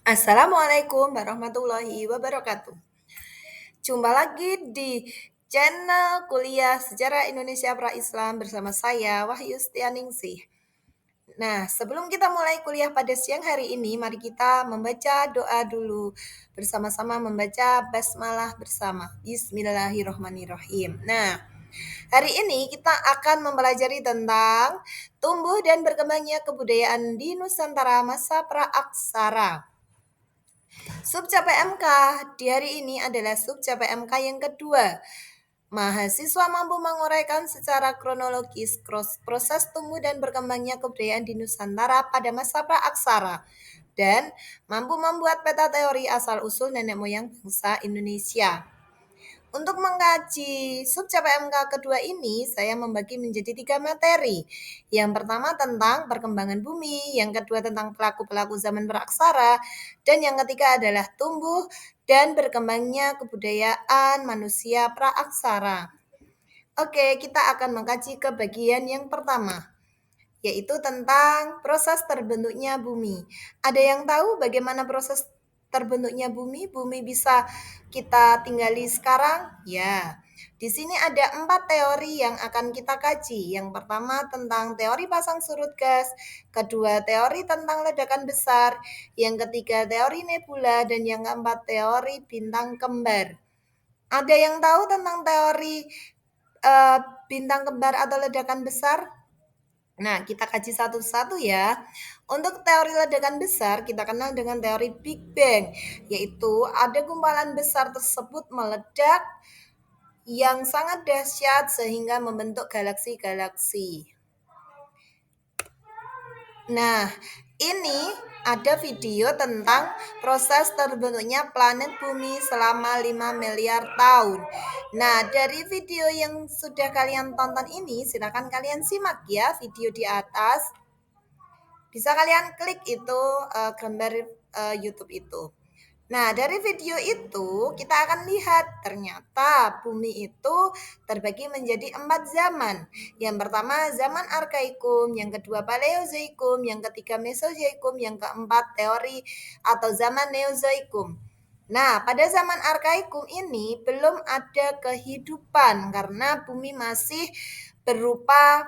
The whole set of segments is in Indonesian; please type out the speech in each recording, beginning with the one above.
Assalamualaikum warahmatullahi wabarakatuh. Jumpa lagi di channel kuliah Sejarah Indonesia Pra-Islam bersama saya Wahyu Setianingsih. Nah, sebelum kita mulai kuliah pada siang hari ini, mari kita membaca doa dulu. Bersama-sama membaca basmalah bersama. Bismillahirrohmanirrohim. Nah, hari ini kita akan mempelajari tentang tumbuh dan berkembangnya kebudayaan di Nusantara masa pra-aksara. Subca PMK di hari ini adalah subca PMK yang kedua. Mahasiswa mampu menguraikan secara kronologis proses tumbuh dan berkembangnya kebudayaan di Nusantara pada masa praaksara dan mampu membuat peta teori asal-usul nenek moyang bangsa Indonesia. Untuk mengkaji subca PMK kedua ini, saya membagi menjadi 3 materi. Yang pertama tentang perkembangan bumi, yang kedua tentang pelaku-pelaku zaman praksara, dan yang ketiga adalah tumbuh dan berkembangnya kebudayaan manusia praaksara. Oke, kita akan mengkaji ke bagian yang pertama, yaitu tentang proses terbentuknya bumi. Ada yang tahu bagaimana proses terbentuknya bumi? Bumi bisa kita tinggali sekarang? Ya, di sini ada 4 teori yang akan kita kaji. Yang pertama tentang teori pasang surut gas, kedua teori tentang ledakan besar, yang ketiga teori nebula, dan yang keempat teori bintang kembar. Ada yang tahu tentang teori bintang kembar atau ledakan besar? Nah, kita kaji satu-satu ya. Untuk teori ledakan besar, kita kenal dengan teori Big Bang, yaitu ada gumpalan besar tersebut meledak yang sangat dahsyat sehingga membentuk galaksi-galaksi. Nah, ini ada video tentang proses terbentuknya planet bumi selama 5 miliar tahun. Nah, dari video yang sudah kalian tonton ini, silakan kalian simak ya video di atas. Bisa kalian klik itu gambar YouTube itu. Nah, dari video itu kita akan lihat ternyata bumi itu terbagi menjadi 4 zaman. Yang pertama zaman Arkaikum, yang kedua Paleozoikum, yang ketiga Mesozoikum, yang keempat teori atau zaman Neozoikum. Nah, pada zaman Arkaikum ini belum ada kehidupan karena bumi masih berupa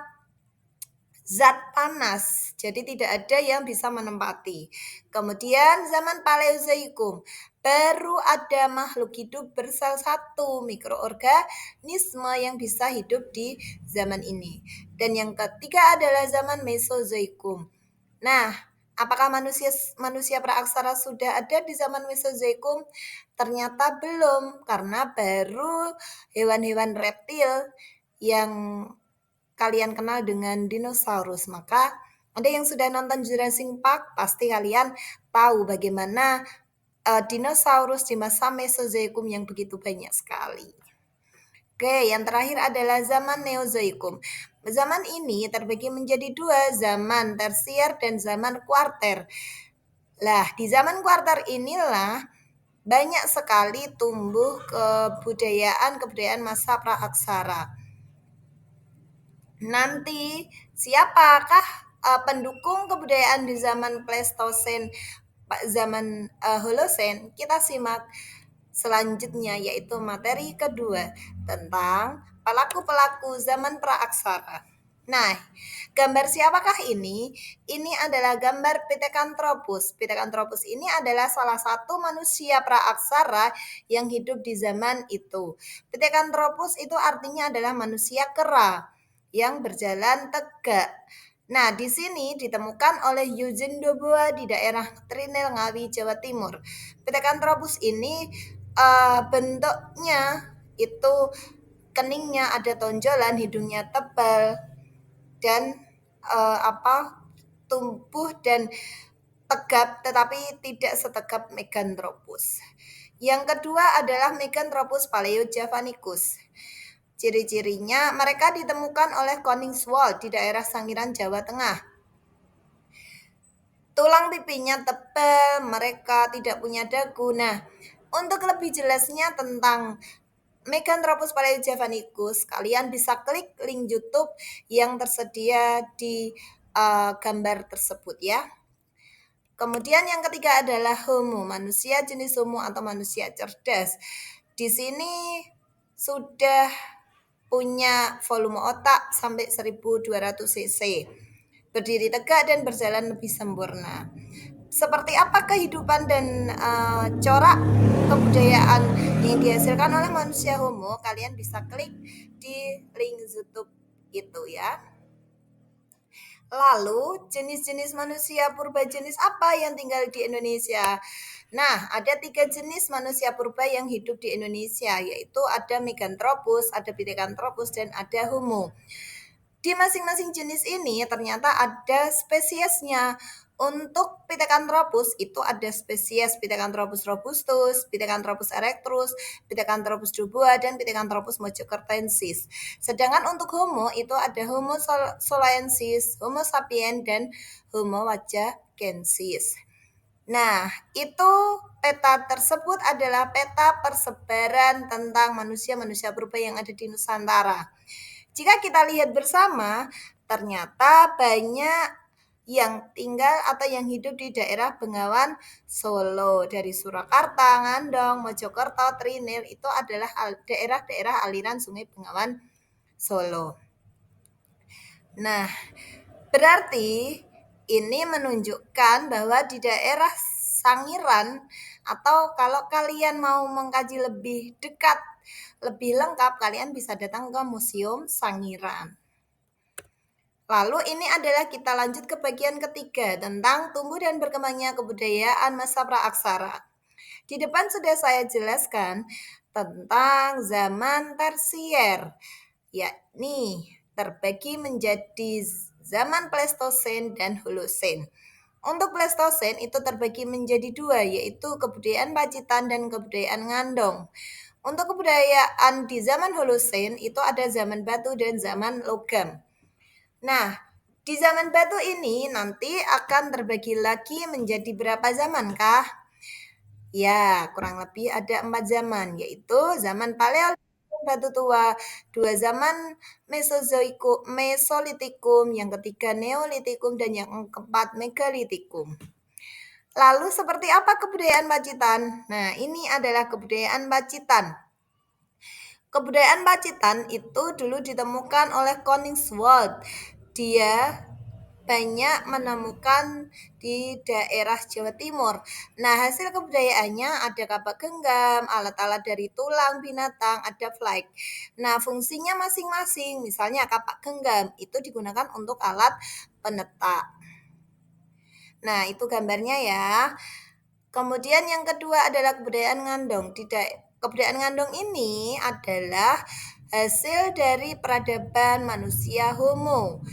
zat panas, jadi tidak ada yang bisa menempati. Kemudian zaman Paleozoikum, baru ada makhluk hidup bersel satu mikroorganisme yang bisa hidup di zaman ini. Dan yang ketiga adalah zaman Mesozoikum. Nah, apakah manusia praaksara sudah ada di zaman Mesozoikum? Ternyata belum, karena baru hewan-hewan reptil yang kalian kenal dengan dinosaurus. Maka ada yang sudah nonton Jurassic Park, pasti kalian tahu bagaimana dinosaurus di masa Mesozoikum yang begitu banyak sekali. Oke, yang terakhir adalah zaman Neozoikum. Zaman ini terbagi menjadi 2, zaman tersier dan zaman kuarter. Lah, di zaman kuarter inilah banyak sekali tumbuh kebudayaan masa praaksara. Nanti siapakah pendukung kebudayaan di zaman Pleistosen, zaman Holosen? Kita simak selanjutnya, yaitu materi kedua tentang pelaku-pelaku zaman praaksara. Nah, gambar siapakah ini? Ini adalah gambar Pithecanthropus. Pithecanthropus ini adalah salah satu manusia praaksara yang hidup di zaman itu. Pithecanthropus itu artinya adalah manusia kera yang berjalan tegak. Nah, di sini ditemukan oleh Eugene Dubois di daerah Trinil, Ngawi, Jawa Timur. Pithecanthropus ini bentuknya itu keningnya ada tonjolan, hidungnya tebal, dan tumbuh dan tegap, tetapi tidak setegap Meganthropus. Yang kedua adalah Meganthropus paleojavanicus. Ciri-cirinya mereka ditemukan oleh Koningswald di daerah Sangiran, Jawa Tengah. Tulang pipinya tebal, mereka tidak punya dagu. Nah, untuk lebih jelasnya tentang Meganthropus paleojavanicus, kalian bisa klik link YouTube yang tersedia di gambar tersebut ya. Kemudian yang ketiga adalah Homo, manusia jenis Homo atau manusia cerdas. Di sini sudah punya volume otak sampai 1200 cc. Berdiri tegak dan berjalan lebih sempurna. Seperti apa kehidupan dan corak kebudayaan yang dihasilkan oleh manusia Homo? Kalian bisa klik di link YouTube itu ya. Lalu jenis-jenis manusia purba jenis apa yang tinggal di Indonesia? Nah, ada 3 jenis manusia purba yang hidup di Indonesia, yaitu ada Meganthropus, ada Pithecanthropus, dan ada Homo. Di masing-masing jenis ini ternyata ada spesiesnya. Untuk Pithecanthropus itu ada spesies Pithecanthropus robustus, Pithecanthropus erectus, Pithecanthropus dubois, dan Pithecanthropus mojokertensis. Sedangkan untuk Homo itu ada Homo soloensis, Homo sapiens, dan Homo wajakensis. Nah, itu peta tersebut adalah peta persebaran tentang manusia-manusia purba yang ada di Nusantara. Jika kita lihat bersama, ternyata banyak yang tinggal atau yang hidup di daerah Bengawan Solo. Dari Surakarta, Ngandong, Mojokerto, Trinil, itu adalah daerah-daerah aliran Sungai Bengawan Solo. Nah, berarti ini menunjukkan bahwa di daerah Sangiran, atau kalau kalian mau mengkaji lebih dekat, lebih lengkap, kalian bisa datang ke Museum Sangiran. Lalu ini adalah kita lanjut ke bagian ketiga tentang tumbuh dan berkembangnya kebudayaan masa praaksara. Di depan sudah saya jelaskan tentang zaman tersier, yakni terbagi menjadi zaman Pleistosen dan Holosen. Untuk Pleistosen itu terbagi menjadi 2, yaitu kebudayaan Pacitan dan kebudayaan Ngandong. Untuk kebudayaan di zaman Holosen itu ada zaman batu dan zaman logam. Nah, di zaman batu ini nanti akan terbagi lagi menjadi berapa zaman kah? Ya, kurang lebih ada 4 zaman, yaitu zaman Paleolitikum, batu tua, 2 zaman Mesolitikum, yang ketiga Neolitikum, dan yang keempat Megalitikum. Lalu seperti apa kebudayaan Pacitan? Nah, ini adalah kebudayaan Pacitan. Kebudayaan Pacitan itu dulu ditemukan oleh Koningswald. Dia banyak menemukan di daerah Jawa Timur. Nah, hasil kebudayaannya ada kapak genggam, alat-alat dari tulang binatang, ada flake. Nah, fungsinya masing-masing. Misalnya kapak genggam itu digunakan untuk alat penetak. Nah, itu gambarnya ya. Kemudian yang kedua adalah kebudayaan Ngandong. Kebudayaan Ngandong ini adalah hasil dari peradaban manusia Homo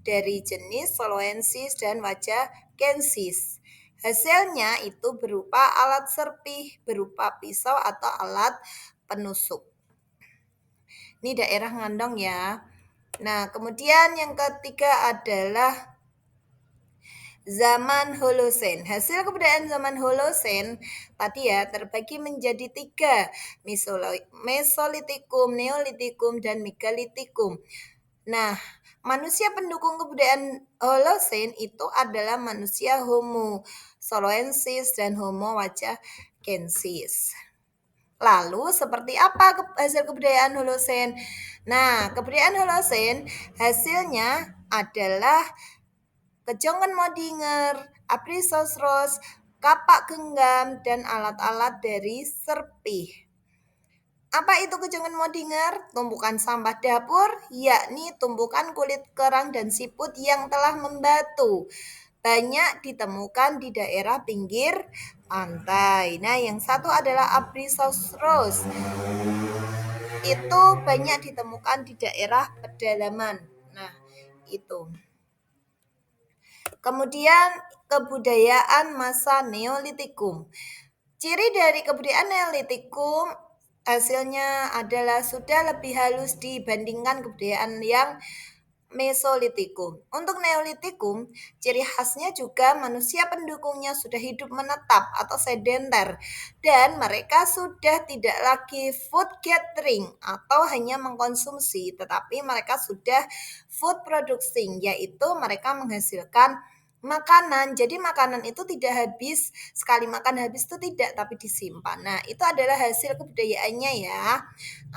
dari jenis Soloensis dan Wajakensis. Hasilnya itu berupa alat serpih, berupa pisau atau alat penusuk. Ini daerah Ngandong ya. Nah, kemudian yang ketiga adalah zaman Holosen. Hasil kebudayaan zaman Holosen tadi ya terbagi menjadi 3, Mesolitikum, Neolitikum, dan Megalitikum. Nah, manusia pendukung kebudayaan Holosen itu adalah manusia Homo soloensis dan Homo wajakensis. Lalu seperti apa hasil kebudayaan Holosen? Nah, kebudayaan Holosen hasilnya adalah kejongan modinger, aprisosros, kapak genggam, dan alat-alat dari serpih. Apa itu kejongan modinger? Tumpukan sampah dapur, yakni tumpukan kulit kerang dan siput yang telah membatu. Banyak ditemukan di daerah pinggir pantai. Nah, yang satu adalah aprisosros. Itu banyak ditemukan di daerah pedalaman. Nah, itu. Kemudian kebudayaan masa Neolitikum. Ciri dari kebudayaan Neolitikum hasilnya adalah sudah lebih halus dibandingkan kebudayaan yang Mesolitikum. Untuk Neolitikum, ciri khasnya juga manusia pendukungnya sudah hidup menetap atau sedenter dan mereka sudah tidak lagi food gathering atau hanya mengkonsumsi, tetapi mereka sudah food producing, yaitu mereka menghasilkan makanan. Jadi makanan itu tidak habis, sekali makan habis itu tidak, tapi disimpan. Nah, itu adalah hasil kebudayaannya ya.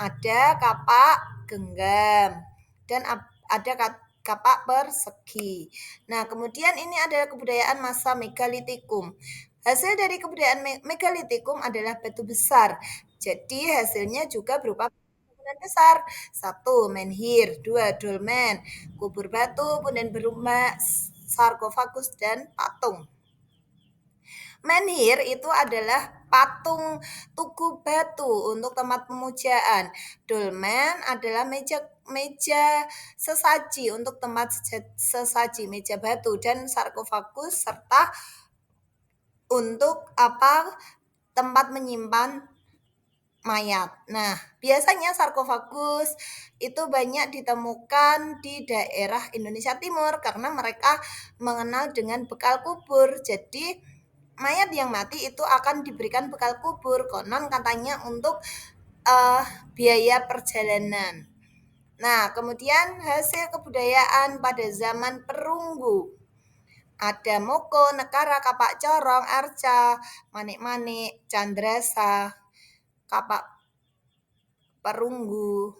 Ada kapak genggam dan ada kapak persegi. Nah, kemudian ini adalah kebudayaan masa megalitikum. Hasil dari kebudayaan megalitikum adalah batu besar. Jadi hasilnya juga berupa bangunan besar. Satu, menhir. Dua, dolmen. Kubur batu, kemudian berupa sarkofagus dan patung. Menhir itu adalah patung tugu batu untuk tempat pemujaan. Dolmen adalah meja meja sesaji untuk tempat sesaji meja batu, dan sarkofagus serta untuk apa, tempat menyimpan mayat. Nah, biasanya sarkofagus itu banyak ditemukan di daerah Indonesia Timur karena mereka mengenal dengan bekal kubur. Jadi mayat yang mati itu akan diberikan bekal kubur, konon katanya untuk biaya perjalanan. Nah, kemudian hasil kebudayaan pada zaman perunggu. Ada moko, nekara, kapak corong, arca, manik-manik, candrasa, kapak perunggu,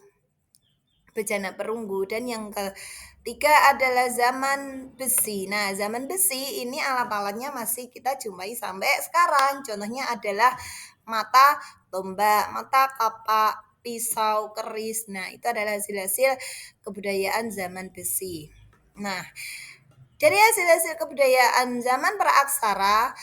bejana perunggu, dan yang ketiga adalah zaman besi. Nah, zaman besi ini alat-alatnya masih kita jumpai sampai sekarang. Contohnya adalah mata tombak, mata kapak, pisau, keris. Nah, itu adalah hasil-hasil kebudayaan zaman besi. Nah, dari hasil-hasil kebudayaan zaman praaksara,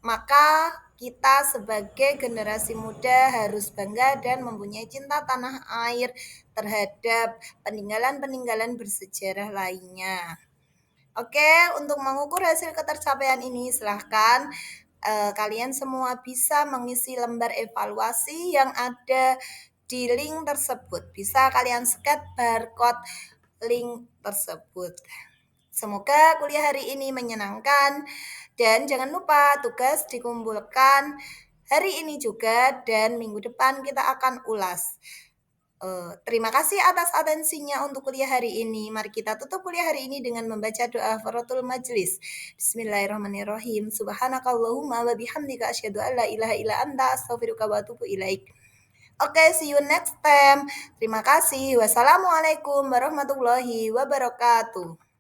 maka kita sebagai generasi muda harus bangga dan mempunyai cinta tanah air terhadap peninggalan-peninggalan bersejarah lainnya. Oke, untuk mengukur hasil ketercapaian ini silahkan kalian semua bisa mengisi lembar evaluasi yang ada di link tersebut. Bisa kalian scan barcode link tersebut. Semoga kuliah hari ini menyenangkan, dan jangan lupa tugas dikumpulkan hari ini juga, dan minggu depan kita akan ulas. Terima kasih atas atensinya untuk kuliah hari ini. Mari kita tutup kuliah hari ini dengan membaca doa faratul majlis. Bismillahirrahmanirrahim. Subhanakallahumma wa bihamdika asyhadu an la ilaha illa anta astaghfiruka wa atubu ilaik. Oke, see you next time. Terima kasih. Wassalamualaikum warahmatullahi wabarakatuh.